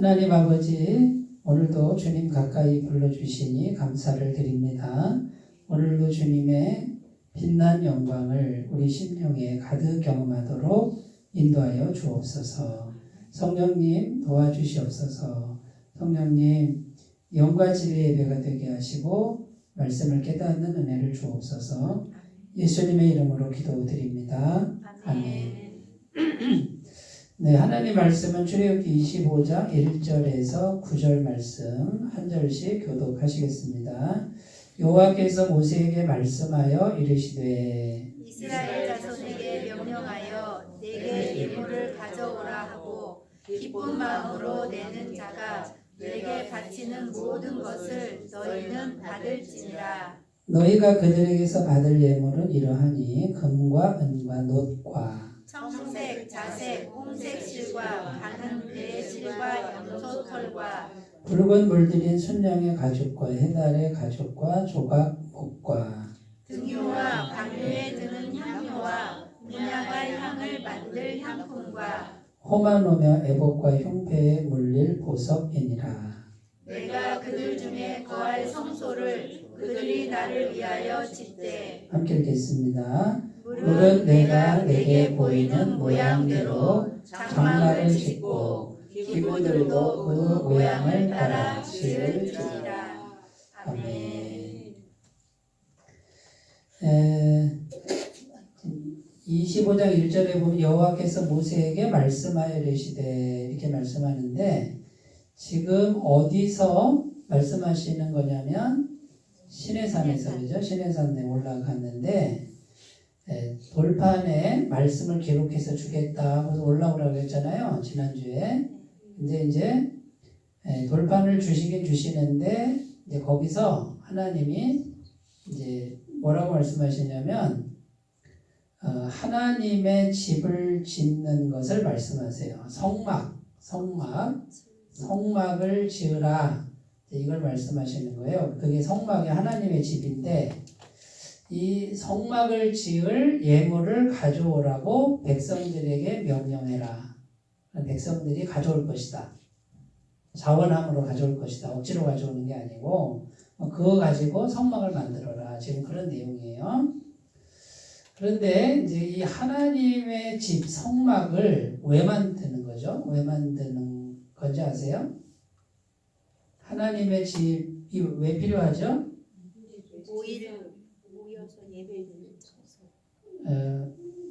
하나님 아버지, 오늘도 주님 가까이 불러주시니 감사를 드립니다. 오늘도 주님의 빛난 영광을 우리 심령에 가득 경험하도록 인도하여 주옵소서. 성령님 도와주시옵소서. 성령님 영과 진리의 예배가 되게 하시고 말씀을 깨닫는 은혜를 주옵소서. 예수님의 이름으로 기도드립니다. 아멘. 네, 하나님 말씀은 출애굽기 25장 1절에서 9절 말씀 한 절씩 교독하시겠습니다. 여호와께서 모세에게 말씀하여 이르시되 이스라엘 자손에게 명령하여 내게 예물을 가져오라 하고 기쁜 마음으로 내는 자가 내게 바치는 모든 것을 너희는 받을지니라. 너희가 그들에게서 받을 예물은 이러하니 금과 은과 놋과 청색, 자색, 홍색 실과 가는 배의 실과 염소털과 붉은 물들인 순양의 가죽과 해달의 가죽과 조각 목과 등유와 방유에 드는 향료와 문양할 향을 만들 향품과 호마노며 애복과 흉패에 물릴 보석이니라. 내가 그들 중에 거할 성소를 그들이 나를 위하여 짓되 함께 읽겠습니다. 물은 내가 내게 보이는 모양대로 장막을 짓고 기구들도 그 모양을 따라 지을지니라. 아멘. 25장 1절에 보면 여호와께서 모세에게 말씀하여 이르시되 이렇게 말씀하는데 지금 어디서 말씀하시는 거냐면 시내산에서 그죠? 시내산에 올라갔는데 돌판에 말씀을 기록해서 주겠다 하고서 올라오라고 했잖아요. 지난주에. 근데 이제 돌판을 주시긴 주시는데 이제 거기서 하나님이 이제 뭐라고 말씀하시냐면 하나님의 집을 짓는 것을 말씀하세요. 성막을 지으라. 이걸 말씀하시는 거예요. 그게 성막이 하나님의 집인데 이 성막을 지을 예물을 가져오라고 백성들에게 명령해라. 백성들이 가져올 것이다. 자원함으로 가져올 것이다. 억지로 가져오는 게 아니고 그거 가지고 성막을 만들어라. 지금 그런 내용이에요. 그런데 이제 이 하나님의 집 성막을 왜 만드는 거죠? 왜 만드는 건지 아세요? 하나님의 집이 왜 필요하죠?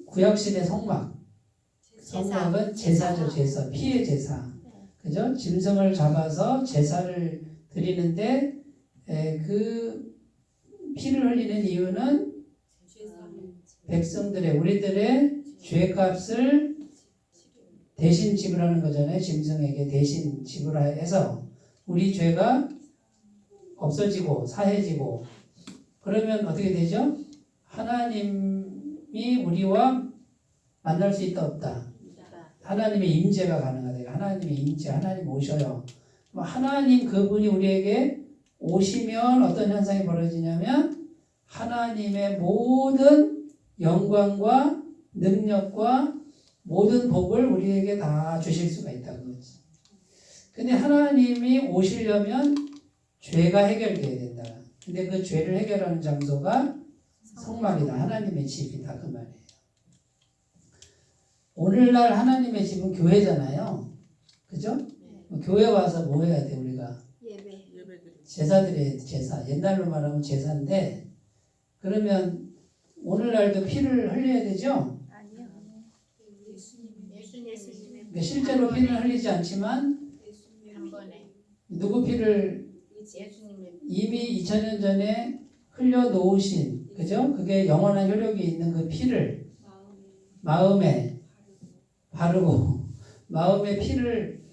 구약시대 성막은 제사죠. 제사. 피의 제사. 그죠? 짐승을 잡아서 제사를 드리는데 그 피를 흘리는 이유는 백성들의 우리들의 죄값을 대신 지불하는 거잖아요. 짐승에게 대신 지불해서 우리 죄가 없어지고 사해지고 그러면 어떻게 되죠? 하나님이 우리와 만날 수 있다 없다. 하나님의 임재가 가능하다. 하나님의 임재, 하나님 오셔요. 하나님 그분이 우리에게 오시면 어떤 현상이 벌어지냐면 하나님의 모든 영광과 능력과 모든 복을 우리에게 다 주실 수가 있다는 거지. 근데 하나님이 오시려면 죄가 해결돼야 된다. 근데 그 죄를 해결하는 장소가 성막이다. 하나님의 집이다. 그 말이에요. 오늘날 하나님의 집은 교회잖아요. 그죠? 교회 와서 뭐 해야 돼 우리가? 제사 드려야 돼. 제사. 옛날로 말하면 제사인데 그러면 오늘날도 피를 흘려야 되죠? 아니요. 그러니까 실제로 피를 흘리지 않지만 한 번에 누구 피를 이미 2000년 전에 흘려놓으신 그죠? 그게 영원한 효력이 있는 그 피를 마음에 바르고 마음의 피를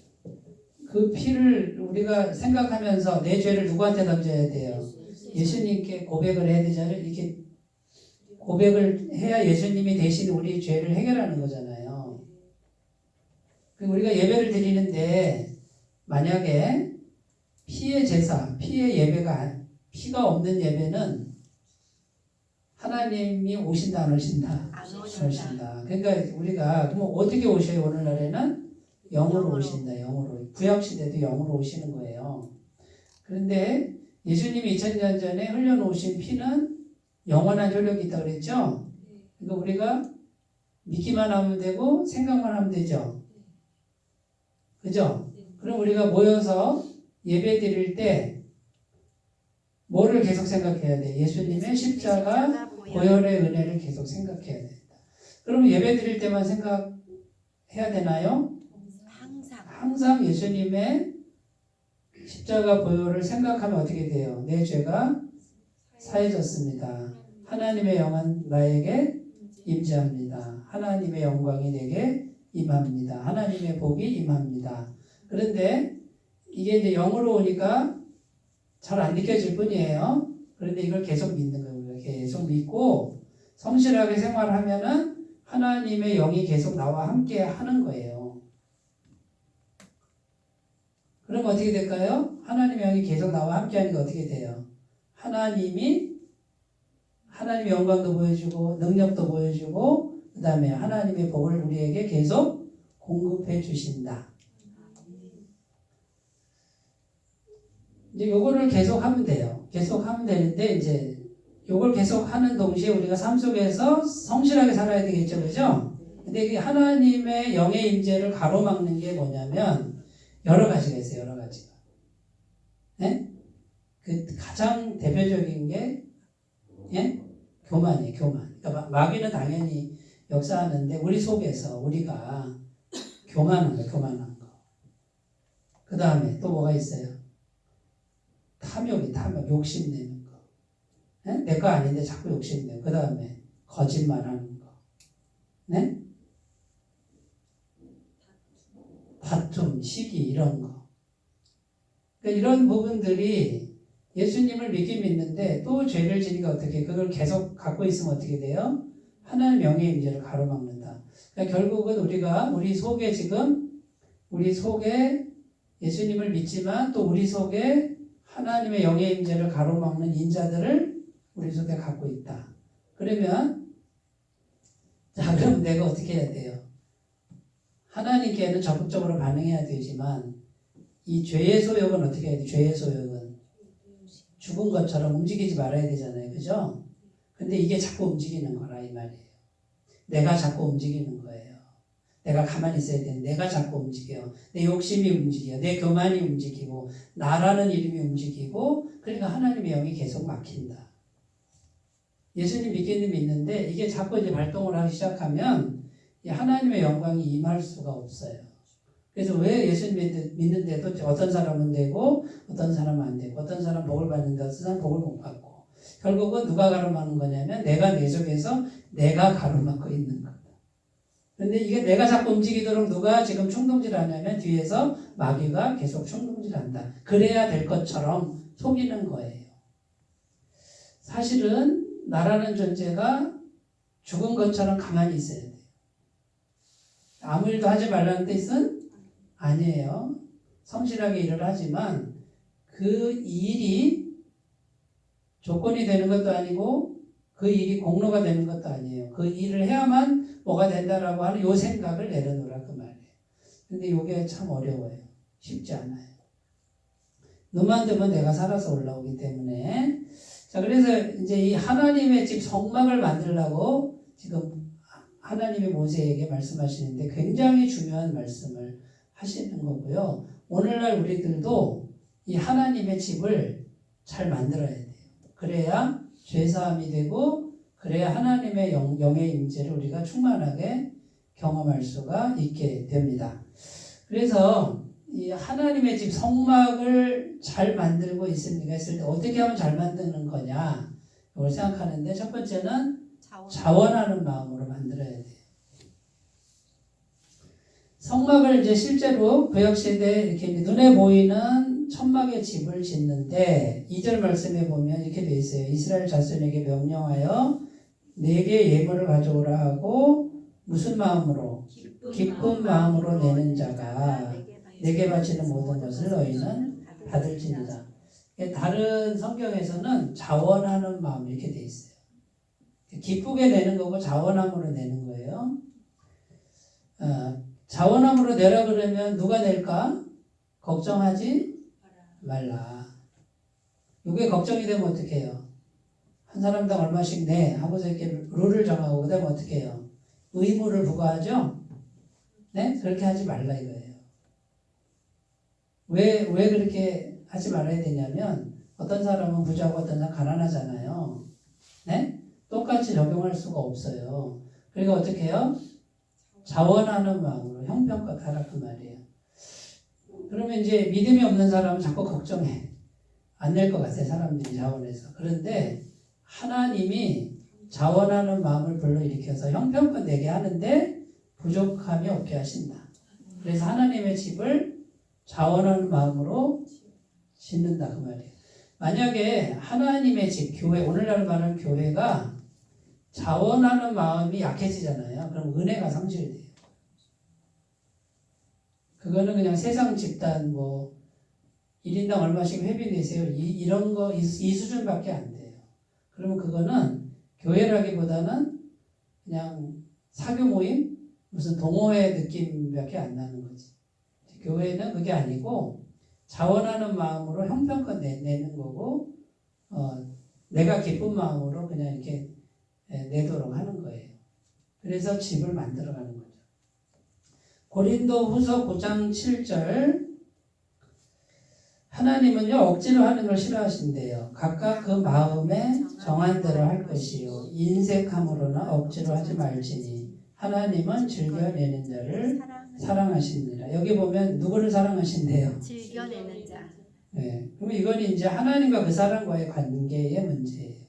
그 피를 우리가 생각하면서 내 죄를 누구한테 던져야 돼요? 예수님께 고백을 해야 되잖아요. 이렇게 고백을 해야 예수님이 대신 우리 죄를 해결하는 거잖아요. 우리가 예배를 드리는데 만약에 피의 제사, 피의 예배가 피가 없는 예배는 하나님이 오신다 안 오신다? 안 오신다. 그러니까 우리가 그럼 어떻게 오셔요 오늘날에는? 영으로 오신다. 영으로. 구약 시대도 영으로 오시는 거예요. 그런데 예수님이 2000년 전에 흘려놓으신 피는 영원한 효력이 있다고 그랬죠? 그러니까 우리가 믿기만 하면 되고 생각만 하면 되죠? 그죠? 그럼 우리가 모여서 예배 드릴 때 뭐를 계속 생각해야 돼? 예수님의 십자가 보혈의 은혜를 계속 생각해야 된다. 그럼 예배 드릴 때만 생각해야 되나요? 항상 예수님의 십자가 보혈을 생각하면 어떻게 돼요? 내 죄가 사해졌습니다. 하나님의 영은 나에게 임재합니다. 하나님의 영광이 내게 임합니다. 하나님의 복이 임합니다. 그런데 이게 이제 영으로 오니까 잘 안 느껴질 뿐이에요. 그런데 이걸 계속 믿는 거예요. 계속 믿고 성실하게 생활하면은 하나님의 영이 계속 나와 함께 하는 거예요. 그럼 어떻게 될까요? 하나님의 영이 계속 나와 함께 하니까 어떻게 돼요? 하나님의 영광도 보여주고 능력도 보여주고 그 다음에 하나님의 복을 우리에게 계속 공급해 주신다. 이제 요거를 계속 하면 돼요. 계속 하면 되는데 이제 요걸 계속 하는 동시에 우리가 삶 속에서 성실하게 살아야 되겠죠. 그죠? 근데 이 하나님의 영의 임재를 가로막는 게 뭐냐면 여러 가지가 있어요. 여러 가지가. 네? 그 가장 대표적인 게 예? 교만이에요. 교만. 그러니까 마귀는 당연히 역사하는데 우리 속에서 우리가 교만한 거, 교만한 거. 그 다음에 또 뭐가 있어요? 탐욕, 욕심내는 거. 네? 내 거 아닌데 자꾸 욕심내고. 그 다음에 거짓말하는 거. 네? 다툼, 시기 이런 거. 그러니까 이런 부분들이 예수님을 믿는데 또 죄를 지니까 어떻게 그걸 계속 갖고 있으면 어떻게 돼요? 하나님 영의 임재를 가로막는다. 그러니까 결국은 우리 속에 예수님을 믿지만 또 우리 속에 하나님의 영의 임재를 가로막는 인자들을 우리 속에 갖고 있다. 그러면 그럼 내가 어떻게 해야 돼요? 하나님께는 적극적으로 반응해야 되지만 이 죄의 소욕은 어떻게 해야 돼? 죄의 소욕은 죽은 것처럼 움직이지 말아야 되잖아요. 그죠? 근데 이게 자꾸 움직이는 거라 이 말이에요. 내가 자꾸 움직이는 거예요. 내가 가만히 있어야 되는데 내가 자꾸 움직여요. 내 욕심이 움직여요. 내 교만이 움직이고 나라는 이름이 움직이고 그러니까 하나님의 영이 계속 막힌다. 예수님 믿는데 이게 자꾸 이제 발동을 하기 시작하면 하나님의 영광이 임할 수가 없어요. 그래서 왜 예수님 믿는데도 어떤 사람은 되고 어떤 사람은 안 되고 어떤 사람은 복을 받는데 어떤 사람은 복을 못 받고 결국은 누가 가로막는 거냐면 내가 내 속에서 내가 가로막고 있는 거다. 그런데 이게 내가 자꾸 움직이도록 누가 지금 충동질을 하냐면 뒤에서 마귀가 계속 충동질을 한다. 그래야 될 것처럼 속이는 거예요. 사실은 나라는 존재가 죽은 것처럼 가만히 있어야 돼요. 아무 일도 하지 말라는 뜻은 아니에요. 성실하게 일을 하지만 그 일이 조건이 되는 것도 아니고 그 일이 공로가 되는 것도 아니에요. 그 일을 해야만 뭐가 된다라고 하는 요 생각을 내려놓으라 그 말이에요. 근데 이게 참 어려워요. 쉽지 않아요. 눈만 뜨면 내가 살아서 올라오기 때문에 자 그래서 이제 이 하나님의 집 성막을 만들려고 지금 하나님이 모세에게 말씀하시는데 굉장히 중요한 말씀을 하시는 거고요. 오늘날 우리들도 이 하나님의 집을 잘 만들어야 돼요. 그래야 죄사함이 되고 그래야 하나님의 영의 임재를 우리가 충만하게 경험할 수가 있게 됩니다. 그래서 이 하나님의 집 성막을 잘 만들고 있습니까? 했을 때 어떻게 하면 잘 만드는 거냐 이걸 생각하는데 첫 번째는 자원하는 마음으로 만들어야 돼요. 성막을 이제 실제로 구약시대에 이렇게 눈에 보이는 천막의 집을 짓는데 2절 말씀에 보면 이렇게 되어 있어요. 이스라엘 자손에게 명령하여 내게 예물을 가져오라 하고 무슨 마음으로? 기쁜 마음으로 내는 자가 내게 바치는 모든 것을 너희는 받을지니라. 다른 성경에서는 자원하는 마음 이렇게 되어 있어요. 기쁘게 내는 거고 자원함으로 내는 거예요. 자원함으로 내라 그러면 누가 낼까? 걱정하지 말라. 이게 걱정이 되면 어떻게 해요? 한 사람당 얼마씩 내 하고서 이렇게 룰을 정하고 그 다음에 어떻게 해요? 의무를 부과하죠? 네? 그렇게 하지 말라 이거예요. 왜 그렇게 하지 말아야 되냐면 어떤 사람은 부자고 어떤 사람은 가난하잖아요. 네? 똑같이 적용할 수가 없어요. 그러니까 어떻게 해요? 자원하는 마음으로 형편껏 하라 그 말이에요. 그러면 이제 믿음이 없는 사람은 자꾸 걱정해. 안 낼 것 같아 사람들이 자원해서. 그런데 하나님이 자원하는 마음을 불러일으켜서 형편껏 내게 하는데 부족함이 없게 하신다. 그래서 하나님의 집을 자원하는 마음으로 짓는다 그 말이에요. 만약에 하나님의 집, 교회, 오늘날 말하는 교회가 자원하는 마음이 약해지잖아요. 그럼 은혜가 상실돼요. 그거는 그냥 세상 집단 뭐 1인당 얼마씩 회비 내세요. 이런 거, 이 수준밖에 안 돼요. 그러면 그거는 교회라기보다는 그냥 사교 모임? 무슨 동호회 느낌밖에 안 나는 거지. 교회는 그게 아니고 자원하는 마음으로 형편껏 내는 거고, 내가 기쁜 마음으로 그냥 이렇게 내도록 하는 거예요. 그래서 집을 만들어가는 거죠. 고린도 후서 9장 7절 하나님은요 억지로 하는 걸 싫어하신대요. 각각 그 마음에 정한 대로 할 것이요 인색함으로나 억지로 하지 말지니 하나님은 즐겨내는 자를 사랑하십니다. 여기 보면 누구를 사랑하신대요? 즐겨내는 자. 네, 그러면 이건 이제 하나님과 그 사람과의 관계의 문제예요.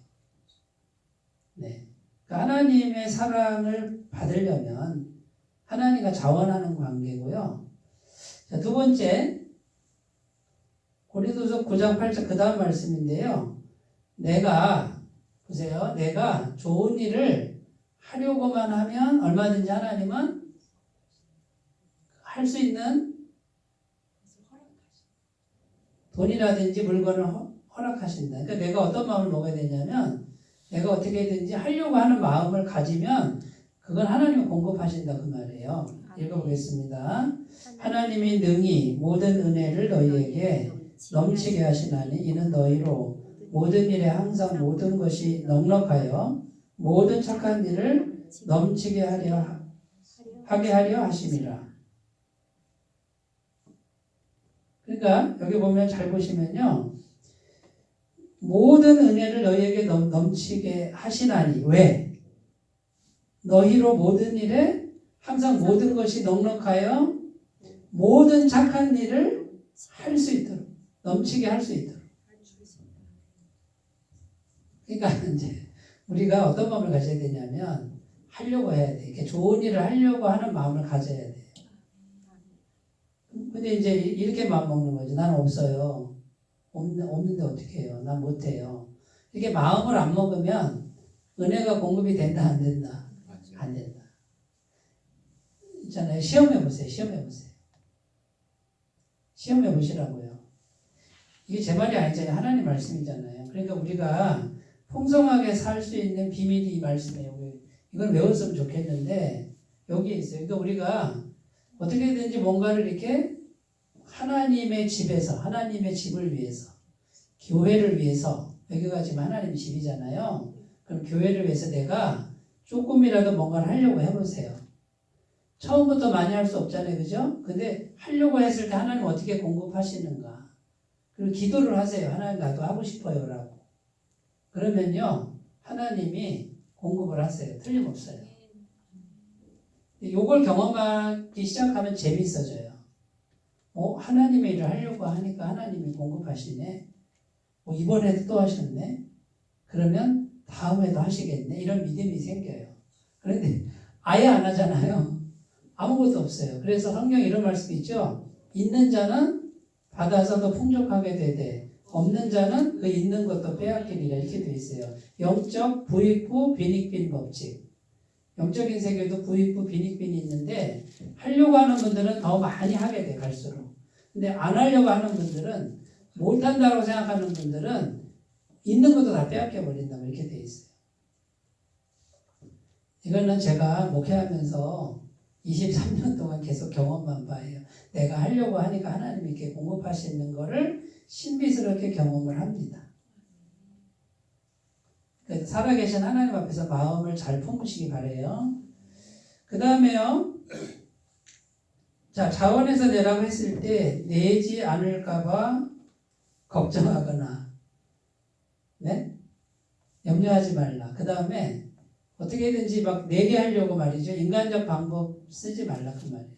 네, 그러니까 하나님의 사랑을 받으려면 하나님과 자원하는 관계고요. 자, 두 번째 고린도서 9장 8절 그 다음 말씀인데요. 내가 보세요. 내가 좋은 일을 하려고만 하면 얼마든지 하나님은 할 수 있는 돈이라든지 물건을 허락하신다. 그러니까 내가 어떤 마음을 먹어야 되냐면 내가 어떻게든지 하려고 하는 마음을 가지면 그건 하나님이 공급하신다 그 말이에요. 읽어보겠습니다. 하나님이 능히 모든 은혜를 너희에게 넘치게 하시나니 이는 너희로 모든 일에 항상 모든 것이 넉넉하여 모든 착한 일을 넘치게 하게 하려 하심이라. 그러니까 여기 보면 잘 보시면요. 모든 은혜를 너희에게 넘치게 하시나니 왜? 너희로 모든 일에 항상 모든 것이 넉넉하여 모든 착한 일을 할 수 있도록 넘치게 할 수 있도록. 그러니까 이제 우리가 어떤 마음을 가져야 되냐면 하려고 해야 돼. 이렇게 좋은 일을 하려고 하는 마음을 가져야 돼. 근데 이제 이렇게 마음 먹는 거지. 나는 없어요. 없는데 어떻게 해요? 난 못해요. 이렇게 마음을 안 먹으면 은혜가 공급이 된다 안 된다? 안 된다. 있잖아요. 시험해 보세요. 시험해 보시라고요. 이게 제 말이 아니잖아요. 하나님 말씀이잖아요. 그러니까 우리가 풍성하게 살 수 있는 비밀이 이 말씀이에요. 이걸 외웠으면 좋겠는데 여기에 있어요. 그러니까 우리가 어떻게든지 뭔가를 이렇게 하나님의 집에서 하나님의 집을 위해서 교회를 위해서 여기가 지금 하나님의 집이잖아요. 그럼 교회를 위해서 내가 조금이라도 뭔가를 하려고 해보세요. 처음부터 많이 할 수 없잖아요. 그죠? 근데 하려고 했을 때 하나님 어떻게 공급하시는가. 그리고 기도를 하세요. 하나님 나도 하고 싶어요 라고. 그러면요 하나님이 공급을 하세요. 틀림없어요. 요걸 경험하기 시작하면 재미있어져요. 하나님의 일을 하려고 하니까 하나님이 공급하시네. 이번에도 또 하셨네. 그러면 다음에도 하시겠네. 이런 믿음이 생겨요. 그런데 아예 안 하잖아요. 아무것도 없어요. 그래서 성경에 이런 말씀이 있죠. 있는 자는 받아서 더 풍족하게 되되 없는 자는 그 있는 것도 빼앗기리라 이렇게 되어 있어요. 영적 부익부 빈익빈 법칙. 영적인 세계도 부익부 빈익빈이 있는데 하려고 하는 분들은 더 많이 하게 돼 갈수록. 근데 안 하려고 하는 분들은 못한다고 생각하는 분들은 있는 것도 다 빼앗겨 버린다 이렇게 돼 있어요. 이거는 제가 목회하면서 23년 동안 계속 경험한 바예요. 내가 하려고 하니까 하나님이 이렇게 공급하시는 거를 신비스럽게 경험을 합니다. 그래서 살아계신 하나님 앞에서 마음을 잘 품으시기 바래요. 그 다음에요. 자, 자원에서 내라고 했을 때 내지 않을까봐 걱정하거나, 네? 염려하지 말라. 그 다음에 어떻게든지 막 내게 하려고 말이죠. 인간적 방법 쓰지 말라 그 말이에요.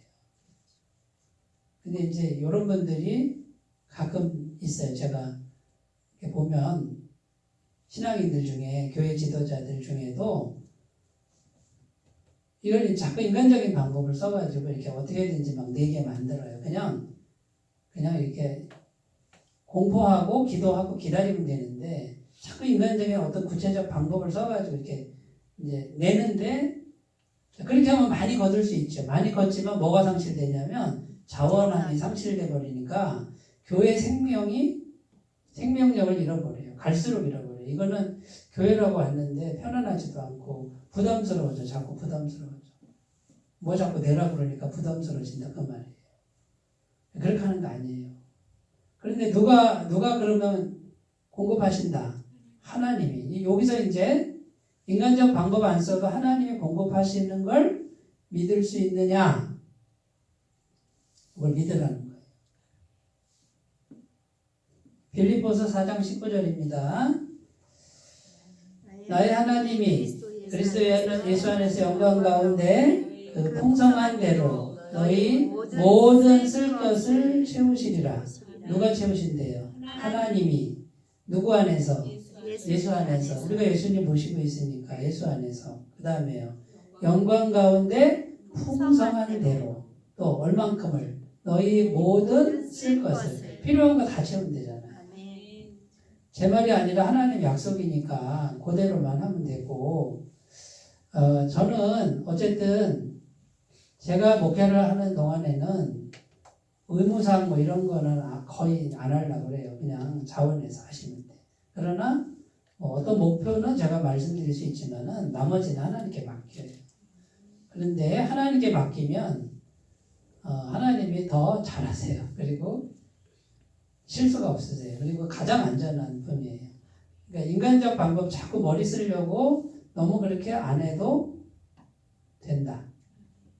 근데 이제 이런 분들이 가끔 있어요. 제가 이렇게 보면 신앙인들 중에 교회 지도자들 중에도 이걸 자꾸 인간적인 방법을 써가지고 이렇게 어떻게든지 막 내게 만들어요. 그냥 이렇게 공포하고 기도하고 기다리면 되는데 자꾸 인간적인 어떤 구체적 방법을 써가지고 이렇게 이제 내는데 그렇게 하면 많이 거둘 수 있죠. 많이 걷지만 뭐가 상실되냐면 자원함이 상실돼 버리니까 교회 생명력을 잃어버려요. 갈수록 잃어버려요. 이거는 교회라고 왔는데 편안하지도 않고 부담스러워져. 자꾸 부담스러워져. 뭐 자꾸 내라 그러니까 부담스러워진다 그 말이에요. 그렇게 하는 거 아니에요. 그런데 누가 그러면 공급하신다? 하나님이. 여기서 이제 인간적 방법 안 써도 하나님이 공급하시는 걸 믿을 수 있느냐? 그걸 믿으라는 거예요. 빌립보서 4장 19절입니다. 나의 하나님이 그리스도 예수 안에서 영광 가운데 그 풍성한 대로 너희 모든 쓸 것을 채우시리라. 누가 채우신대요? 하나님이. 누구 안에서? 예수 안에서. 우리가 예수님 모시고 있으니까 예수 안에서. 그 다음에요. 영광 가운데 풍성한 대로. 또 얼만큼을? 너희 모든 쓸 것을. 필요한 거 다 채우면 되잖아요. 제 말이 아니라 하나님 약속이니까 그대로만 하면 되고 저는 어쨌든 제가 목회를 하는 동안에는 의무상 뭐 이런 거는 거의 안 하려고 그래요. 그냥 자원해서 하시면 돼. 그러나 뭐 어떤 목표는 제가 말씀드릴 수 있지만은 나머지는 하나님께 맡겨요. 그런데 하나님께 맡기면 하나님이 더 잘하세요. 그리고 실수가 없으세요. 그리고 가장 안전한 분이에요. 그러니까 인간적 방법 자꾸 머리 쓰려고 너무 그렇게 안 해도 된다.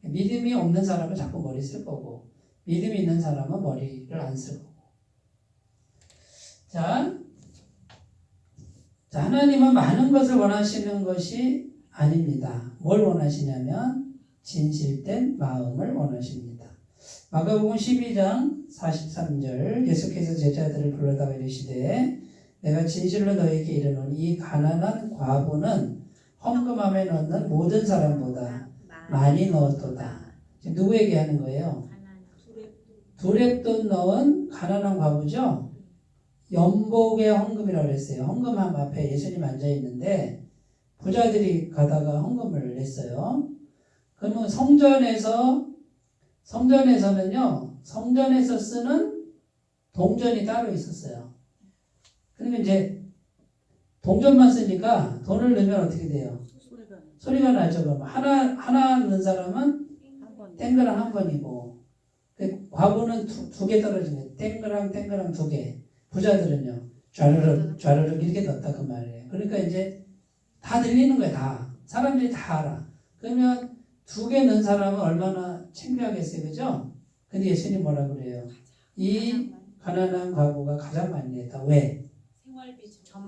믿음이 없는 사람은 자꾸 머리 쓸 거고 믿음이 있는 사람은 머리를 안 쓸 거고. 자, 하나님은 많은 것을 원하시는 것이 아닙니다. 뭘 원하시냐면 진실된 마음을 원하십니다. 마가복음 12장 43절 예수께서 제자들을 불러다가 이르시되 내가 진실로 너희에게 이르노니 이 가난한 과부는 헌금함에 넣는 모든 사람보다 많이 넣었도다. 지금 누구에게 하는 거예요? 두렙돈 넣은 가난한 과부죠? 연복의 헌금이라고 그랬어요. 헌금함 앞에 예수님 앉아있는데 부자들이 가다가 헌금을 냈어요. 그러면 성전에서는요, 성전에서 쓰는 동전이 따로 있었어요. 그러면 이제 동전만 쓰니까 돈을 넣으면 어떻게 돼요? 소리가 나죠. 그럼 하나 넣는 사람은 땡그랑 한 번이고, 과부는 두 개 떨어진 거예요. 땡그랑 두 개. 부자들은요, 좌르륵 이렇게 넣었다 그 말이에요. 그러니까 이제 다 들리는 거예요. 다. 사람들이 다 알아. 그러면 두 개 넣은 사람은 얼마나 창피하겠어요. 그죠? 근데 예수님 뭐라 그래요? 이 가난한 과부가 가장 많이 냈다. 왜?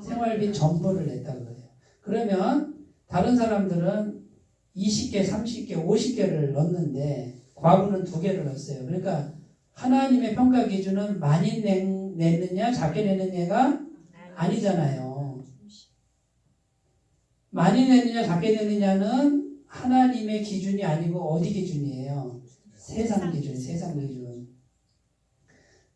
생활비 전부를 냈다고 해요. 그러면 다른 사람들은 20개, 30개, 50개를 넣는데 과부는 2개를 넣었어요. 그러니까 하나님의 평가 기준은 많이 냈느냐 작게 냈느냐가 아니잖아요. 많이 냈느냐 작게 냈느냐는 하나님의 기준이 아니고 어디 기준이에요? 세상 기준.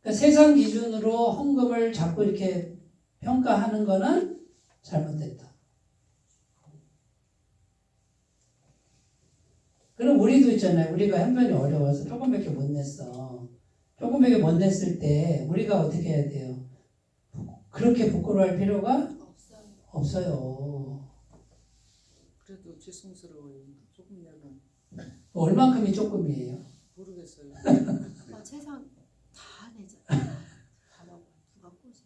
그러니까 세상 기준으로 헌금을 자꾸 이렇게 평가하는 거는 잘못됐다. 그럼 우리도 있잖아요. 우리가 형편이 어려워서 조금밖에 못 냈어. 조금밖에 못 냈을 때 우리가 어떻게 해야 돼요? 그렇게 부끄러워할 필요가 없어요. 그래도 죄송스러워요. 조금 내면. 얼만큼이 조금이에요? 모르겠어요. 세상 다 내잖아. 다 먹어. 누가 꼬지?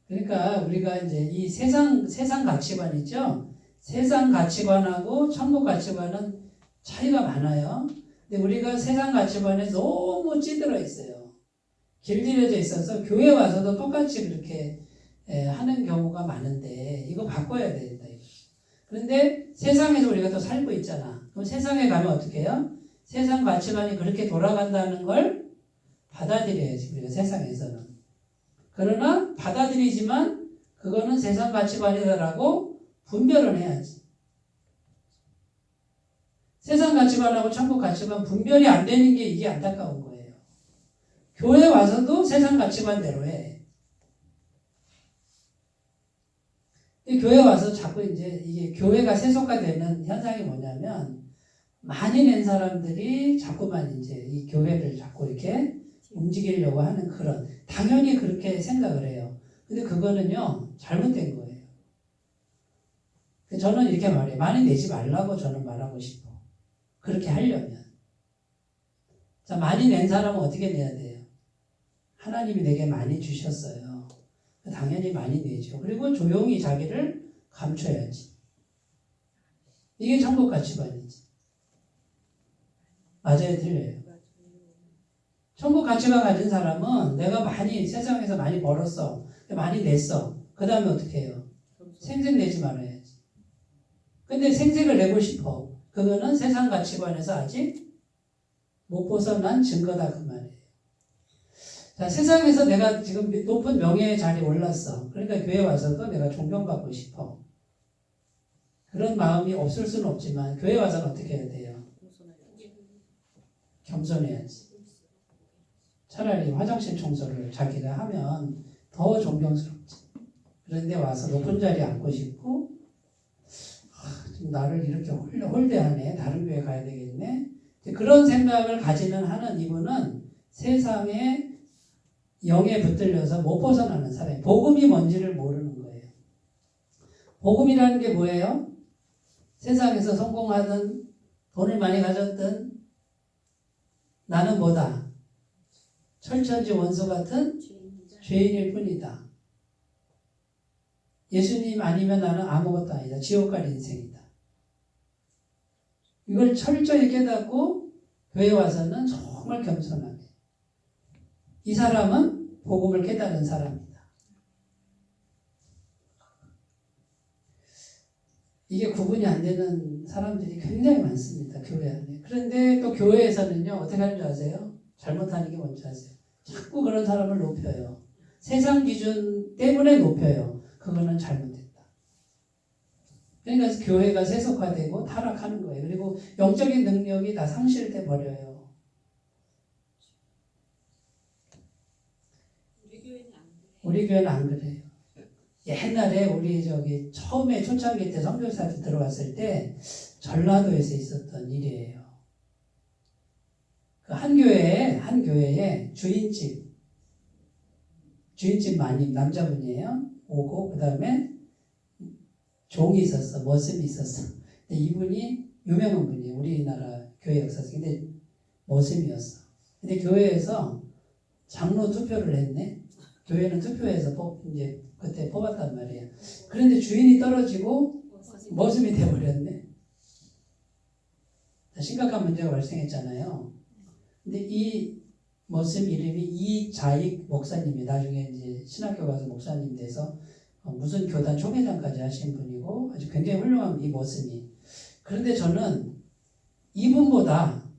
그러니까 우리가 이제 이 세상 가치관 있죠? 세상 가치관하고 천국 가치관은 차이가 많아요. 근데 우리가 세상 가치관에 너무 찌들어 있어요. 길들여져 있어서 교회 와서도 똑같이 그렇게 하는 경우가 많은데 이거 바꿔야 된다. 그런데 세상에서 우리가 또 살고 있잖아. 그럼 세상에 가면 어떻게 해요? 세상 가치관이 그렇게 돌아간다는 걸 받아들여야지, 우리가 세상에서는. 그러나 받아들이지만 그거는 세상 가치관이다라고 분별을 해야지. 세상 가치관하고 천국 가치관 분별이 안 되는 게 이게 안타까운 거예요. 교회 와서도 세상 가치관대로 해. 이 교회 와서 자꾸 이제 이게 교회가 세속화되는 현상이 뭐냐면 많이 낸 사람들이 자꾸만 이제 이 교회를 자꾸 이렇게 움직이려고 하는 그런, 당연히 그렇게 생각을 해요. 근데 그거는요 잘못된 거예요. 저는 이렇게 말해요. 많이 내지 말라고 저는 말하고 싶어. 그렇게 하려면. 자, 많이 낸 사람은 어떻게 내야 돼요? 하나님이 내게 많이 주셨어요. 당연히 많이 내죠. 그리고 조용히 자기를 감춰야지. 이게 천국 가치관이지. 맞아요, 틀려요? 천국 가치관 가진 사람은 내가 많이 세상에서 많이 벌었어, 많이 냈어. 그 다음에 어떻게 해요? 생색 내지 말아야지. 근데 생색을 내고 싶어. 그거는 세상 가치관에서 아직 못 벗어난 증거다, 그 말이에요. 자, 세상에서 내가 지금 높은 명예의 자리에 올랐어. 그러니까 교회 와서도 내가 존경받고 싶어. 그런 마음이 없을 수는 없지만 교회 와서는 어떻게 해야 돼요? 겸손해야지. 차라리 화장실 청소를 자기가 하면 더 존경스럽지. 그런데 와서 높은 자리에 앉고 싶고, 좀 나를 이렇게 홀대하네. 다른 교회 가야 되겠네. 그런 생각을 가지는 하는 이분은 세상에 영에 붙들려서 못 벗어나는 사람이에요. 복음이 뭔지를 모르는 거예요. 복음이라는 게 뭐예요? 세상에서 성공하든 돈을 많이 가졌든 나는 뭐다? 철천지 원수 같은 죄인일 뿐이다. 예수님 아니면 나는 아무것도 아니다. 지옥 갈 인생이다. 이걸 철저히 깨닫고 교회 와서는 정말 겸손하게. 이 사람은 복음을 깨달은 사람이다. 이게 구분이 안 되는 사람들이 굉장히 많습니다. 교회 안에. 그런데 또 교회에서는요. 어떻게 하는 줄 아세요? 잘못하는 게 뭔지 아세요? 자꾸 그런 사람을 높여요. 세상 기준 때문에 높여요. 그거는 잘못됐다. 그러니까 교회가 세속화되고 타락하는 거예요. 그리고 영적인 능력이 다 상실돼 버려요. 우리 교회는 안 그래요. 옛날에 우리 처음에 초창기 때 선교사들 들어왔을 때 전라도에서 있었던 일이에요. 그 한 교회에 주인집 마님 남자분이에요. 오고 그 다음에 종이 있었어. 머슴이 있었어. 근데 이분이 유명한 분이에요. 우리나라 교회 역사에서. 근데 머슴이었어. 근데 교회에서 장로 투표를 했네. 교회는 투표해서 이제 그때 뽑았단 말이에요. 그런데 주인이 떨어지고 머슴이 돼버렸네. 심각한 문제가 발생했잖아요. 근데 이 머슴 이름이 이자익 목사님이 나중에 이제 신학교 가서 목사님 돼서 무슨 교단 총회장까지 하신 분이고 아주 굉장히 훌륭한 이 머슴이. 그런데 저는 이분보다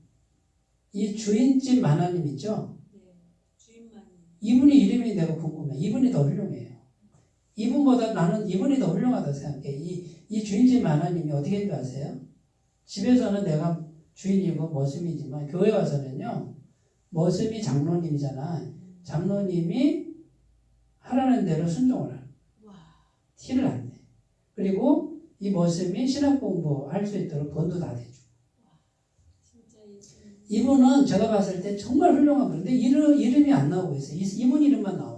이 주인집 만화님 있죠? 이분이 이름이 내가 궁금해. 이분이 더 훌륭해요. 이분보다 나는 이분이 더 훌륭하다고 생각해. 이 주인집 만화님이 어떻게 했는지 아세요? 집에서는 내가 주인이고 머슴이지만 교회 와서는요. 머슴이 장로님이잖아. 장로님이 하라는 대로 순종을 하는. 티를 안 내. 그리고 이 머슴이 신학 공부할 수 있도록 돈도 다 대주고. 이분은 제가 봤을 때 정말 훌륭한 분인데 이름이 안 나오고 있어요. 이분 이름만 나와.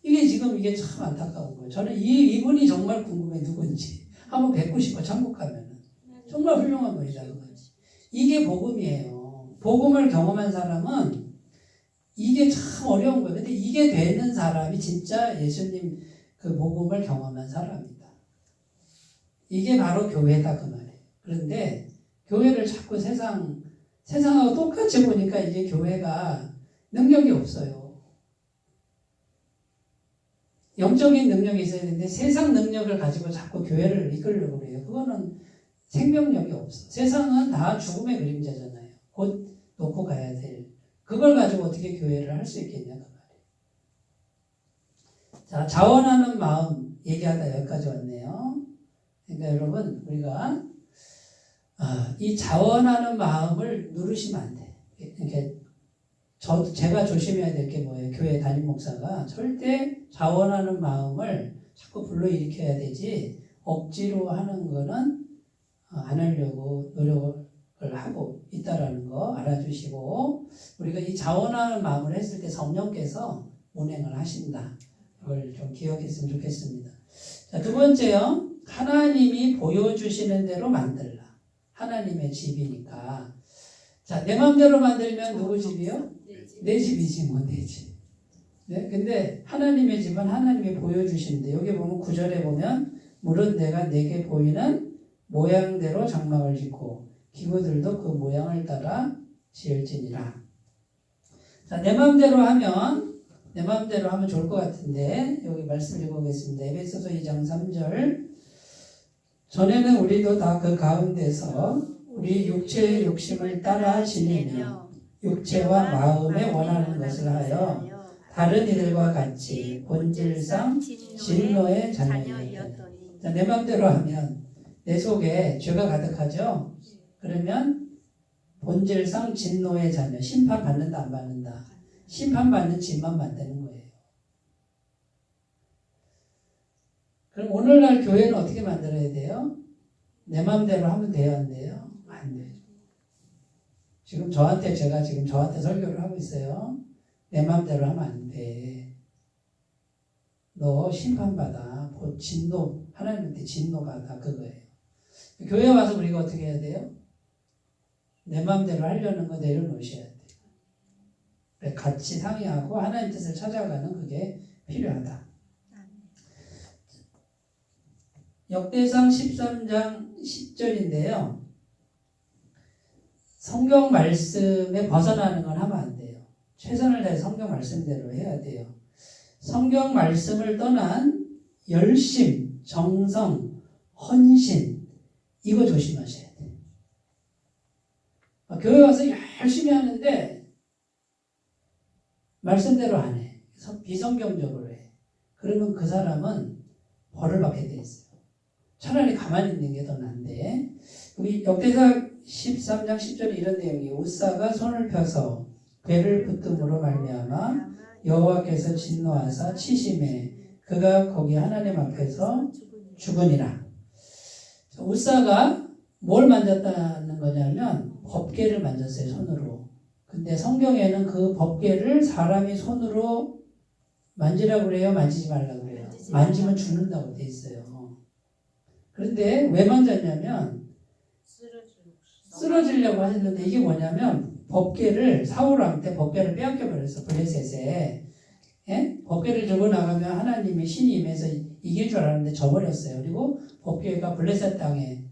이게 참 안타까운 거예요. 저는 이분이 정말 궁금해 누군지. 한번 뵙고 싶어 천국 가면은. 정말 훌륭한 분이다. 이게 복음이에요. 복음을 경험한 사람은 이게 참 어려운 거예요. 근데 이게 되는 사람이 진짜 예수님 그 복음을 경험한 사람이다. 이게 바로 교회다 그 말이에요. 그런데 교회를 자꾸 세상하고 똑같이 보니까 이제 교회가 능력이 없어요. 영적인 능력이 있어야 되는데 세상 능력을 가지고 자꾸 교회를 이끌려고 그래요. 그거는 생명력이 없어. 세상은 다 죽음의 그림자잖아요. 곧 놓고 가야 될. 그걸 가지고 어떻게 교회를 할 수 있겠냐 그 말이에요. 자, 자원하는 마음 얘기하다 여기까지 왔네요. 그러니까 여러분 우리가 이 자원하는 마음을 누르시면 안 돼. 이렇게 제가 조심해야 될 게 뭐예요? 교회 담임 목사가 절대 자원하는 마음을 자꾸 불러일으켜야 되지 억지로 하는 거는 안 하려고 노력을 하고 있다라는 거 알아주시고 우리가 이 자원하는 마음을 했을 때 성령께서 운행을 하신다. 그걸 좀 기억했으면 좋겠습니다. 자, 두 번째요. 하나님이 보여주시는 대로 만들라. 하나님의 집이니까. 자, 내 마음대로 만들면 누구 집이요? 내 집이지 뭐 내 집. 네? 근데 하나님의 집은 하나님이 보여주시는데 여기 보면 9절에 보면 물은 내가 내게 보이는 모양대로 장막을 짓고 기구들도 그 모양을 따라 지을지니라. 자, 내 마음대로 하면 좋을 것 같은데 여기 말씀 읽어보겠습니다. 에베소서 2장 3절 전에는 우리도 다 그 가운데서 우리 육체의 욕심을 따라 지내며 육체와 마음에 원하는 것을 하여 다른 이들과 같이 본질상 진노의 자녀였더니. 자, 내 마음대로 하면 내 속에 죄가 가득하죠. 그러면 본질상 진노의 자녀, 심판받는다 안 받는다. 심판받는 집만 만드는 거예요. 그럼 오늘날 교회는 어떻게 만들어야 돼요? 내 마음대로 하면 돼요, 안 돼요? 안 돼요. 제가 지금 저한테 설교를 하고 있어요. 내 마음대로 하면 안 돼. 너 심판받아. 하나님한테 진노받아. 그거예요. 교회 와서 우리가 어떻게 해야 돼요? 내 마음대로 하려는 거 내려놓으셔야 돼요. 같이 상의하고 하나님 뜻을 찾아가는 그게 필요하다. 역대상 13장 10절인데요. 성경 말씀에 벗어나는 건 하면 안 돼요. 최선을 다해 성경 말씀대로 해야 돼요. 성경 말씀을 떠난 열심, 정성, 헌신 이거 조심하셔야 돼요. 교회 와서 열심히 하는데 말씀대로 안 해. 비성경적으로 해. 그러면 그 사람은 벌을 받게 돼 있어요. 차라리 가만히 있는 게 더 난데 우리 역대상 13장 10절에 이런 내용이에요. 웃사가 손을 펴서 배를 붙듦으로 말미암아 여호와께서 진노하사 치심에 그가 거기 하나님 앞에서 죽으니라. 웃사가 뭘 만졌다는 거냐면 법궤를 만졌어요. 손으로. 근데 성경에는 그 법궤를 사람이 손으로 만지라고 그래요? 만지지 말라고 그래요? 만지면 죽는다고 돼 있어요. 그런데 왜 만졌냐면 쓰러지려고 하셨는데 이게 뭐냐면 법궤를 사울 왕 때 법궤를 빼앗겨 버렸어. 블레셋에. 예? 법궤를 들고 나가면 하나님의 신이 임해서 이길 줄 알았는데 져버렸어요. 그리고 법궤가 블레셋 땅에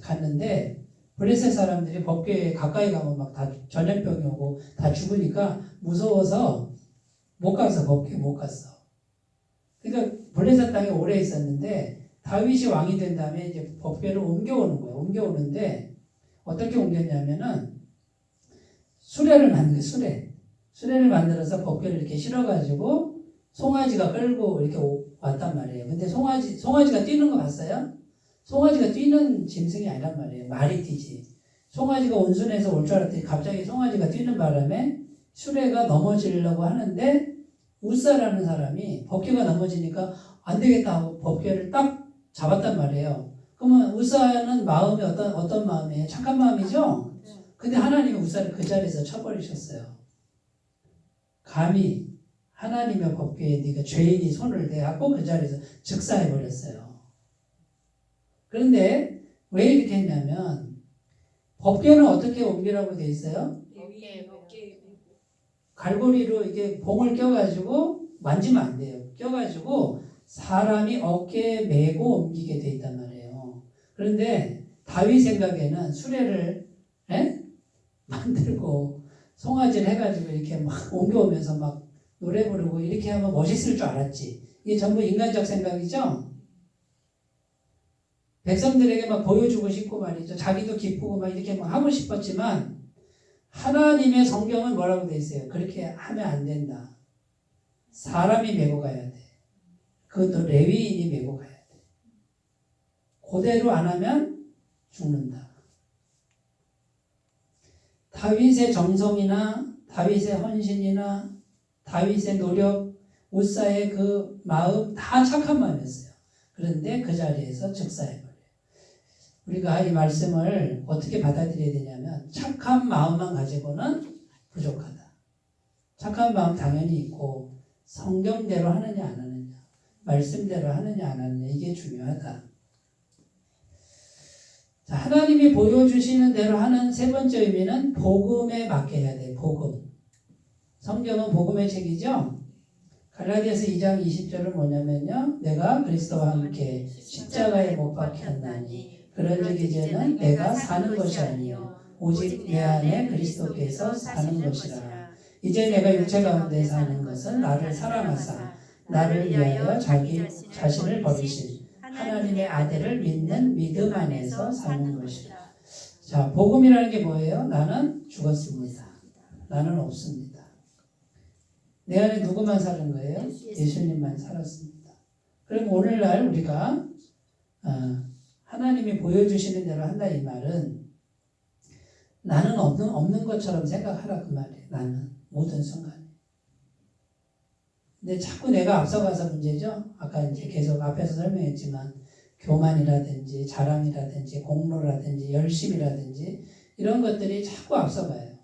갔는데 블레셋 사람들이 법궤에 가까이 가면 막 다 전염병이 오고 다 죽으니까 무서워서 못 가서 법궤 못 갔어. 그러니까 블레셋 땅에 오래 있었는데 다윗이 왕이 된 다음에 이제 법궤를 옮겨오는 거예요. 옮겨오는데 어떻게 옮겼냐면은 수레를 만든 수레를 만들어서 법궤를 이렇게 실어가지고 송아지가 끌고 이렇게 왔단 말이에요. 근데 송아지가 뛰는 거 봤어요? 송아지가 뛰는 짐승이 아니란 말이에요. 말이 뛰지. 송아지가 온순해서 올 줄 알았더니 갑자기 송아지가 뛰는 바람에 수레가 넘어지려고 하는데 웃사라는 사람이 법궤가 넘어지니까 안 되겠다 하고 법궤를 딱 잡았단 말이에요. 그러면 웃사는 마음이 어떤 마음이에요? 착한 마음이죠? 근데 하나님이 웃사를 그 자리에서 쳐버리셨어요. 감히 하나님의 법궤에 네가 죄인이 손을 대하고 그 자리에서 즉사해버렸어요. 그런데 왜 이렇게 했냐면 법궤는 어떻게 옮기라고 돼 있어요? 갈고리로 이게 봉을 껴가지고 만지면 안 돼요. 껴가지고 사람이 어깨에 메고 옮기게 돼 있단 말이에요. 그런데 다윗 생각에는 수레를 만들고 송아지를 해가지고 이렇게 막 옮겨오면서 막 노래 부르고 이렇게 하면 멋있을 줄 알았지. 이게 전부 인간적 생각이죠. 백성들에게 막 보여주고 싶고 말이죠. 자기도 기쁘고 막 이렇게 막 하고 싶었지만 하나님의 성경은 뭐라고 돼 있어요? 그렇게 하면 안 된다. 사람이 메고 가야 돼. 그것도 레위인이 메고 가야 돼. 그대로 안 하면 죽는다. 다윗의 정성이나 다윗의 헌신이나 다윗의 노력, 우사의 그 마음 다 착한 마음이었어요. 그런데 그 자리에서 즉사해버려요. 우리가 이 말씀을 어떻게 받아들여야 되냐면 착한 마음만 가지고는 부족하다. 착한 마음 당연히 있고 성경대로 하느냐 안 하느냐, 말씀대로 하느냐 안 하느냐 이게 중요하다. 자, 하나님이 보여주시는 대로 하는 세 번째 의미는 복음에 맡겨야 돼. 복음. 성경은 복음의 책이죠. 갈라디아서 2장 20절은 뭐냐면요. 내가 그리스도와 함께 십자가에 못 박혔나니 그런즉 이제는 내가 사는 것이 아니요 오직 내 안에 그리스도께서 사는 것이라. 이제 내가 육체 가운데 사는 것은 나를 사랑하사 나를 위하여 자기 자신을 버리신 하나님의 아들을 믿는 믿음 안에서 사는 것이라. 자, 복음이라는 게 뭐예요? 나는 죽었습니다. 나는 없습니다. 내 안에 누구만 사는 거예요? 예수님만 살았습니다. 그럼 오늘날 우리가 하나님이 보여주시는 대로 한다 이 말은 나는 없는 것처럼 생각하라 그 말이에요. 나는 모든 순간에. 근데 자꾸 내가 앞서가서 문제죠. 아까 이제 계속 앞에서 설명했지만 교만이라든지 자랑이라든지 공로라든지 열심이라든지 이런 것들이 자꾸 앞서가요.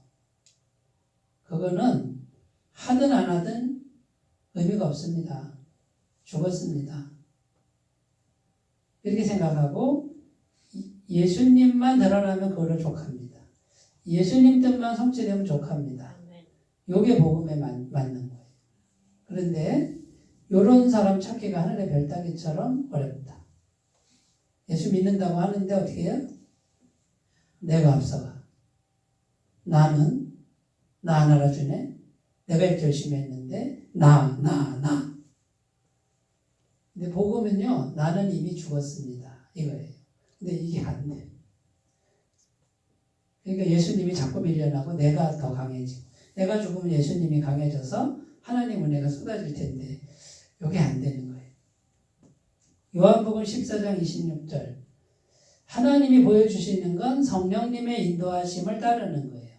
그거는 하든 안 하든 의미가 없습니다. 죽었습니다. 이렇게 생각하고 예수님만 드러나면 그걸로 족합니다. 예수님 뜻만 성취되면 족합니다. 요게 복음에 맞는 거예요. 그런데 요런 사람 찾기가 하늘의 별 따기처럼 어렵다. 예수 믿는다고 하는데 어떻게 해요? 내가 앞서가. 나는 나 안 알아주네. 내가 이렇게 열심히 했는데 나. 근데 복음은요. 나는 이미 죽었습니다. 이거예요. 근데 이게 안 돼. 그러니까 예수님이 자꾸 밀려나고 내가 더 강해지고 내가 죽으면 예수님이 강해져서 하나님 은혜가 쏟아질 텐데 이게 안 되는 거예요. 요한복음 14장 26절 하나님이 보여주시는 건 성령님의 인도하심을 따르는 거예요.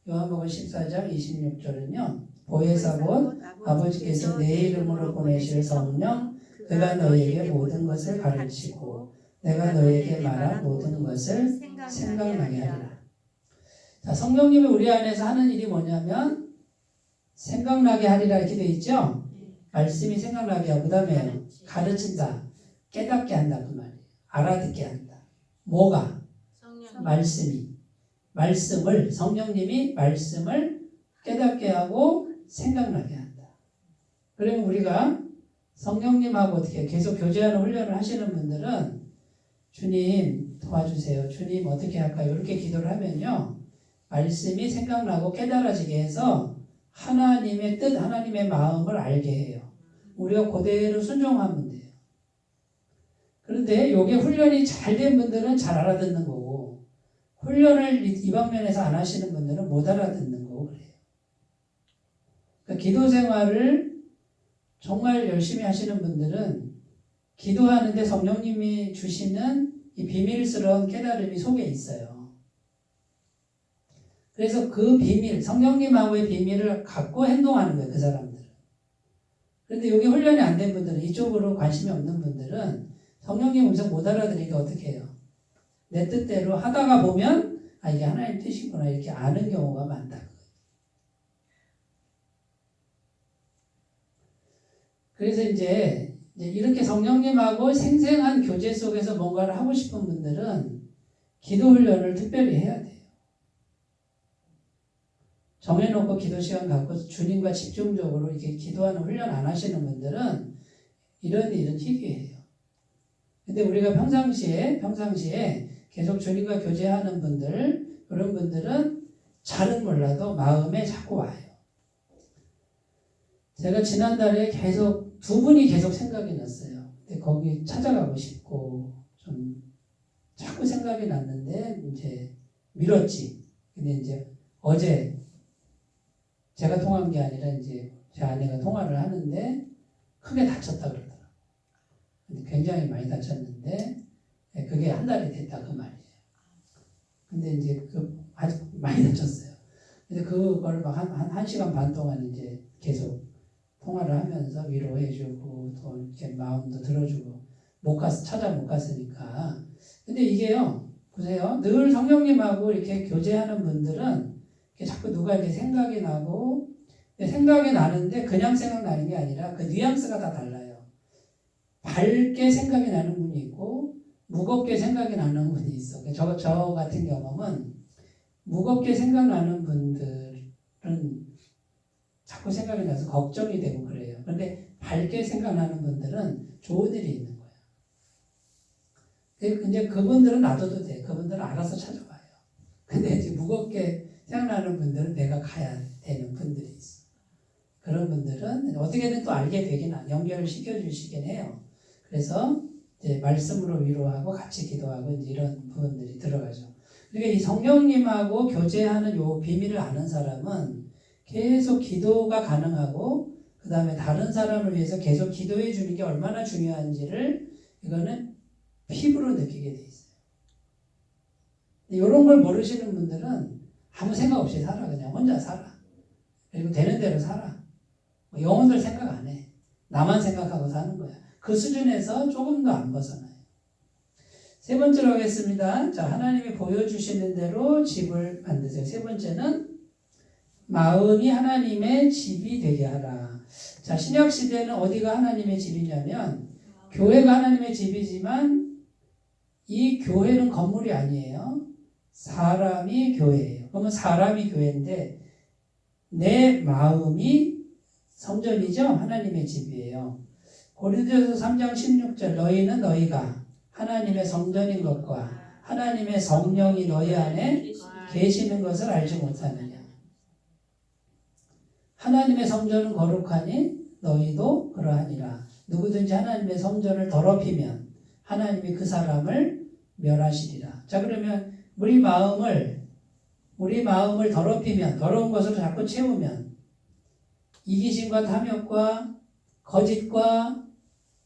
요한복음 14장 26절은요. 보혜사 곧 아버지께서 내 이름으로 보내실 성령 그가 너희에게 모든 것을 가르치고 내가 너희에게 말한 모든 것을 생각나게 하리라. 자, 성령님이 우리 안에서 하는 일이 뭐냐면 생각나게 하리라 이렇게 돼 있죠. 말씀이 생각나게 하고 그 다음에 가르친다. 깨닫게 한다 그 말이에요. 알아듣게 한다. 뭐가? 말씀을 성령님이 말씀을 깨닫게 하고 생각나게 한다. 그러면 우리가 성령님하고 어떻게 계속 교제하는 훈련을 하시는 분들은 주님 도와주세요. 주님 어떻게 할까요? 이렇게 기도를 하면요. 말씀이 생각나고 깨달아지게 해서 하나님의 뜻, 하나님의 마음을 알게 해요. 우리가 그대로 순종하면 돼요. 그런데 이게 훈련이 잘 된 분들은 잘 알아듣는 거고 훈련을 이 방면에서 안 하시는 분들은 못 알아듣는 거고 그래요. 그러니까 기도 생활을 정말 열심히 하시는 분들은 기도하는데 성령님이 주시는 이 비밀스러운 깨달음이 속에 있어요. 그래서 그 비밀, 성령님하고의 비밀을 갖고 행동하는 거예요, 그 사람들은. 그런데 여기 훈련이 안 된 분들은, 이쪽으로 관심이 없는 분들은 성령님 음성 못 알아들으니까 어떻게 해요? 내 뜻대로 하다가 보면, 아, 이게 하나님 뜻이구나, 이렇게 아는 경우가 많다. 그래서 이제 이렇게 성령님하고 생생한 교제 속에서 뭔가를 하고 싶은 분들은 기도 훈련을 특별히 해야 돼요. 정해놓고 기도 시간 갖고 주님과 집중적으로 이렇게 기도하는 훈련 안 하시는 분들은 이런 일은 희귀해요. 근데 우리가 평상시에 계속 주님과 교제하는 분들, 그런 분들은 잘은 몰라도 마음에 자꾸 와요. 제가 지난달에 계속 두 분이 계속 생각이 났어요. 근데 거기 찾아가고 싶고 좀 자꾸 생각이 났는데 이제 미뤘지. 근데 이제 어제 제가 통화한 게 아니라 이제 제 아내가 통화를 하는데 크게 다쳤다 그러더라고요. 굉장히 많이 다쳤는데 그게 한 달이 됐다 그 말이에요. 근데 이제 아주 많이 다쳤어요. 근데 그걸 막 한 시간 반 동안 이제 계속 통화를 하면서 위로해주고 또 이렇게 마음도 들어주고 못 갔으니까. 근데 이게요, 보세요. 늘 성령님하고 이렇게 교제하는 분들은 자꾸 누가 이렇게 생각이 나고 생각이 나는데 그냥 생각나는 게 아니라 그 뉘앙스가 다 달라요. 밝게 생각이 나는 분이 있고 무겁게 생각이 나는 분이 있어. 저 같은 경험은 무겁게 생각나는 분들은 자꾸 생각이 나서 걱정이 되고 그래요. 그런데 밝게 생각나는 분들은 좋은 일이 있는 거예요. 근데 그분들은 놔둬도 돼. 그분들은 알아서 찾아와요. 근데 이제 무겁게 생각나는 분들은 내가 가야 되는 분들이 있어. 그런 분들은 어떻게든 또 알게 되긴 연결을 시켜주시긴 해요. 그래서 이제 말씀으로 위로하고 같이 기도하고 이제 이런 부분들이 들어가죠. 그러니까 이 성령님하고 교제하는 요 비밀을 아는 사람은 계속 기도가 가능하고 그 다음에 다른 사람을 위해서 계속 기도해 주는 게 얼마나 중요한지를 이거는 피부로 느끼게 돼 있어요. 이런 걸 모르시는 분들은 아무 생각 없이 살아. 그냥 혼자 살아. 그리고 되는 대로 살아. 영혼들 생각 안 해. 나만 생각하고 사는 거야. 그 수준에서 조금도 안 벗어나요. 세 번째로 하겠습니다. 자, 하나님이 보여주시는 대로 집을 만드세요. 세 번째는 마음이 하나님의 집이 되게 하라. 자, 신약시대는 어디가 하나님의 집이냐면 교회가 하나님의 집이지만 이 교회는 건물이 아니에요. 사람이 교회예요. 그러면 사람이 교회인데 내 마음이 성전이죠. 하나님의 집이에요. 고린도서 3장 16절 너희는 너희가 하나님의 성전인 것과 하나님의 성령이 너희 안에 계시는 것을 알지 못하느냐. 하나님의 성전은 거룩하니 너희도 그러하니라. 누구든지 하나님의 성전을 더럽히면 하나님이 그 사람을 멸하시리라. 자, 그러면 우리 마음을 더럽히면, 더러운 것으로 자꾸 채우면 이기심과 탐욕과 거짓과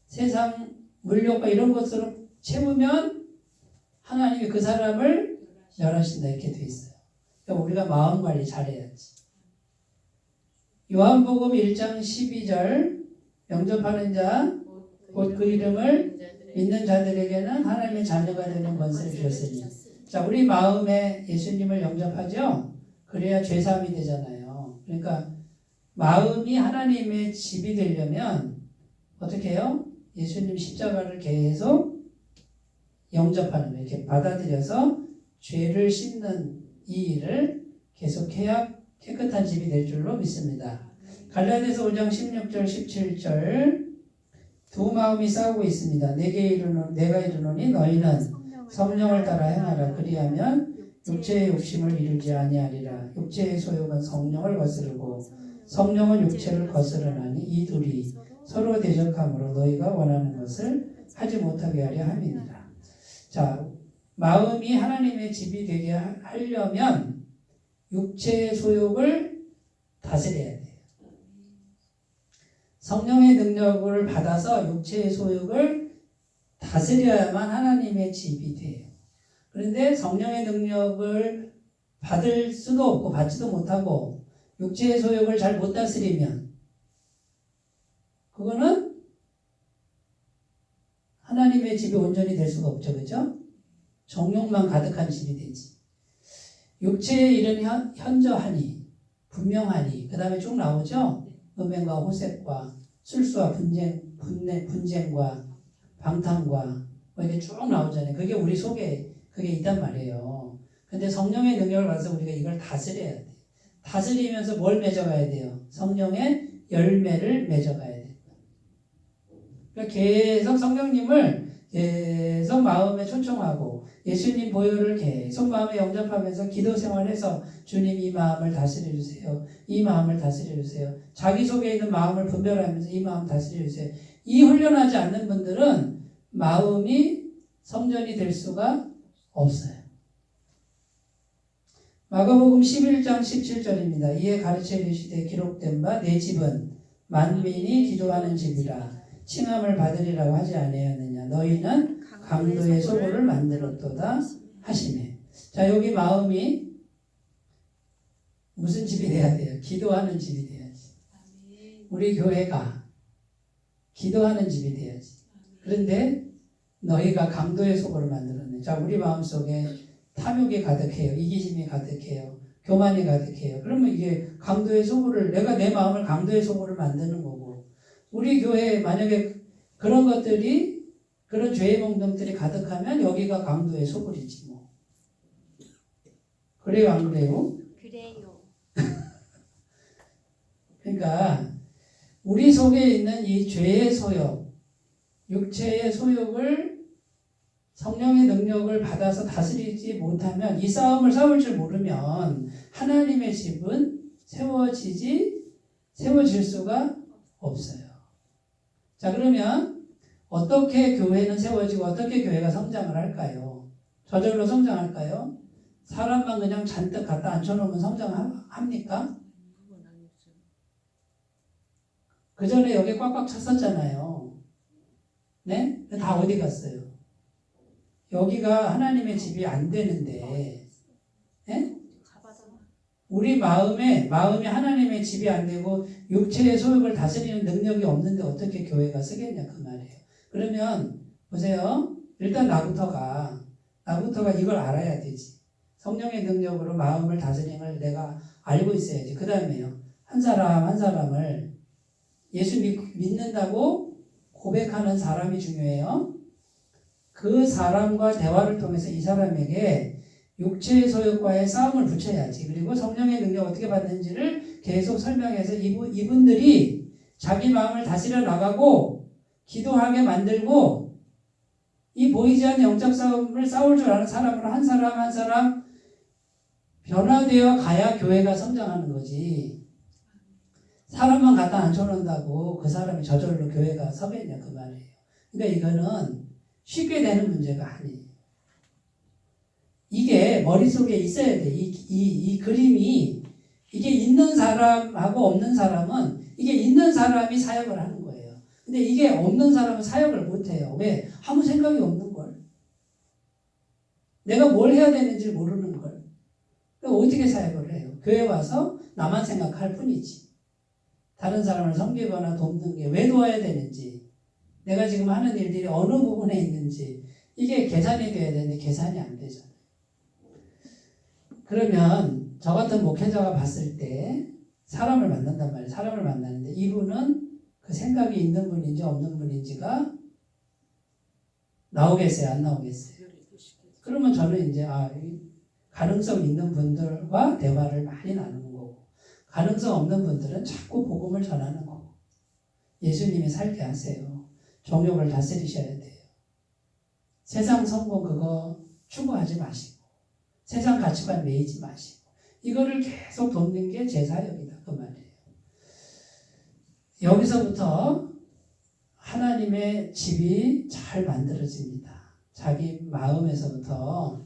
세상 물욕과 이런 것으로 채우면 하나님이 그 사람을 멸하신다 이렇게 돼 있어요. 그러니까 우리가 마음 관리 잘해야지. 요한복음 1장 12절 영접하는 자 곧 그 이름을 믿는 자들에게는 하나님의 자녀가 되는 권세를 주셨으니. 자, 우리 마음에 예수님을 영접하죠. 그래야 죄사함이 되잖아요. 그러니까 마음이 하나님의 집이 되려면 어떻게 해요? 예수님 십자가를 계속 영접하는 거예요. 이렇게 받아들여서 죄를 씻는 이 일을 계속해야 깨끗한 집이 될 줄로 믿습니다. 갈라디아서 5장 16절 17절 두 마음이 싸우고 있습니다. 내가 이르노니 너희는 성령을 따라 행하라. 그리하면 육체의 욕심을 이루지 아니하리라. 육체의 소욕은 성령을 거스르고 성령은 육체를 거스르나니 이 둘이 서로 대적함으로 너희가 원하는 것을 하지 못하게 하려 함이니라. 자, 마음이 하나님의 집이 되게 하려면 육체의 소욕을 다스려야 돼요. 성령의 능력을 받아서 육체의 소욕을 다스려야만 하나님의 집이 돼요. 그런데 성령의 능력을 받을 수도 없고 받지도 못하고 육체의 소욕을 잘 못 다스리면 그거는 하나님의 집이 온전히 될 수가 없죠. 그렇죠? 정욕만 가득한 집이 되지. 육체의 일은 현저하니 분명하니 그 다음에 쭉 나오죠. 음행과 호색과 술수와 분쟁과 방탕과 뭐 이렇게 쭉 나오잖아요. 그게 우리 속에 그게 있단 말이에요. 근데 성령의 능력을 받아서 우리가 이걸 다스려야 돼. 다스리면서 뭘 맺어가야 돼요? 성령의 열매를 맺어가야 돼요. 그러니까 계속 성령님을 계속 마음에 초청하고 예수님 보혈을 계속 마음에 영접하면서 기도 생활해서 주님 이 마음을 다스려 주세요. 이 마음을 다스려 주세요. 자기 속에 있는 마음을 분별하면서 이 마음 다스려 주세요. 이 훈련하지 않는 분들은 마음이 성전이 될 수가 없어요. 마가복음 11장 17절입니다. 이에 가르쳐 이르시되 기록된 바 내 집은 만민이 기도하는 집이라 칭함을 받으리라고 하지 아니하였느냐. 너희는 강도의 소굴을 만들었도다 하시매. 자, 여기 마음이 무슨 집이 돼야 돼요? 기도하는 집이 돼야지. 우리 교회가 기도하는 집이 돼야지. 그런데 너희가 강도의 소굴을 만들었네. 자, 우리 마음속에 탐욕이 가득해요. 이기심이 가득해요. 교만이 가득해요. 그러면 이게 강도의 소굴을, 내가 내 마음을 강도의 소굴을 만드는 거고, 우리 교회에 만약에 그런 것들이, 그런 죄의 몽둥들이 가득하면 여기가 강도의 소굴이지 뭐. 그래요, 안 그래요? 그래요. 그러니까 우리 속에 있는 이 죄의 소욕, 육체의 소욕을 성령의 능력을 받아서 다스리지 못하면, 이 싸움을 싸울 줄 모르면 하나님의 집은 세워질 수가 없어요. 자, 그러면 어떻게 교회는 세워지고 어떻게 교회가 성장을 할까요? 저절로 성장할까요? 사람만 그냥 잔뜩 갖다 앉혀놓으면 성장합니까? 그 전에 여기 꽉꽉 찼었잖아요. 네? 다 어디 갔어요? 여기가 하나님의 집이 안 되는데, 예? 우리 마음이 하나님의 집이 안 되고 육체의 소욕을 다스리는 능력이 없는데 어떻게 교회가 쓰겠냐 그 말이에요. 그러면 보세요. 일단 나부터가 이걸 알아야 되지. 성령의 능력으로 마음을 다스리는 걸 내가 알고 있어야지. 그 다음에요. 한 사람을 예수 믿는다고 고백하는 사람이 중요해요. 그 사람과 대화를 통해서 이 사람에게 육체의 소욕과의 싸움을 붙여야지. 그리고 성령의 능력 어떻게 받는지를 계속 설명해서 이분들이 자기 마음을 다스려 나가고 기도하게 만들고, 이 보이지 않는 영적 싸움을 싸울 줄 아는 사람으로 한 사람 변화되어 가야 교회가 성장하는 거지. 사람만 갖다 앉혀놓는다고 그 사람이 저절로 교회가 서겠냐 그 말이에요. 그러니까 이거는 쉽게 되는 문제가 아니에요. 이게 머릿속에 있어야 돼. 이 그림이, 이게 있는 사람하고 없는 사람은, 이게 있는 사람이 사역을 하는 거예요. 근데 이게 없는 사람은 사역을 못 해요. 왜? 아무 생각이 없는 걸. 내가 뭘 해야 되는지 모르는 걸. 그러니까 어떻게 사역을 해요? 교회 와서 나만 생각할 뿐이지. 다른 사람을 섬기거나 돕는 게 왜 도와야 되는지, 내가 지금 하는 일들이 어느 부분에 있는지, 이게 계산이 돼야 되는데 계산이 안 되잖아요. 그러면 저 같은 목회자가 봤을 때 사람을 만난단 말이에요. 사람을 만나는데 이분은 그 생각이 있는 분인지 없는 분인지가 나오겠어요? 안 나오겠어요? 그러면 저는 이제 가능성 있는 분들과 대화를 많이 나누는 거고, 가능성 없는 분들은 자꾸 복음을 전하는 거고, 예수님이 살게 하세요. 정욕을 다스리셔야 돼요. 세상 성공 그거 추구하지 마시고, 세상 가치관 매이지 마시고, 이거를 계속 돕는 게 제 사역이다 그 말이에요. 여기서부터 하나님의 집이 잘 만들어집니다. 자기 마음에서부터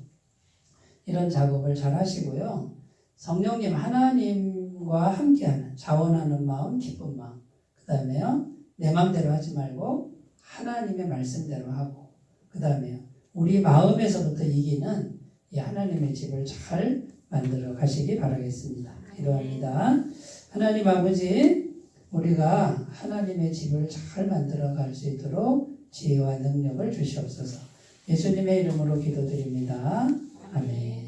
이런 작업을 잘 하시고요. 성령님 하나님과 함께하는, 자원하는 마음, 기쁜 마음, 그 다음에요 내 마음대로 하지 말고 하나님의 말씀대로 하고, 그 다음에요 우리 마음에서부터 이기는 이 하나님의 집을 잘 만들어 가시기 바라겠습니다. 기도합니다. 하나님 아버지, 우리가 하나님의 집을 잘 만들어 갈 수 있도록 지혜와 능력을 주시옵소서. 예수님의 이름으로 기도드립니다. 아멘.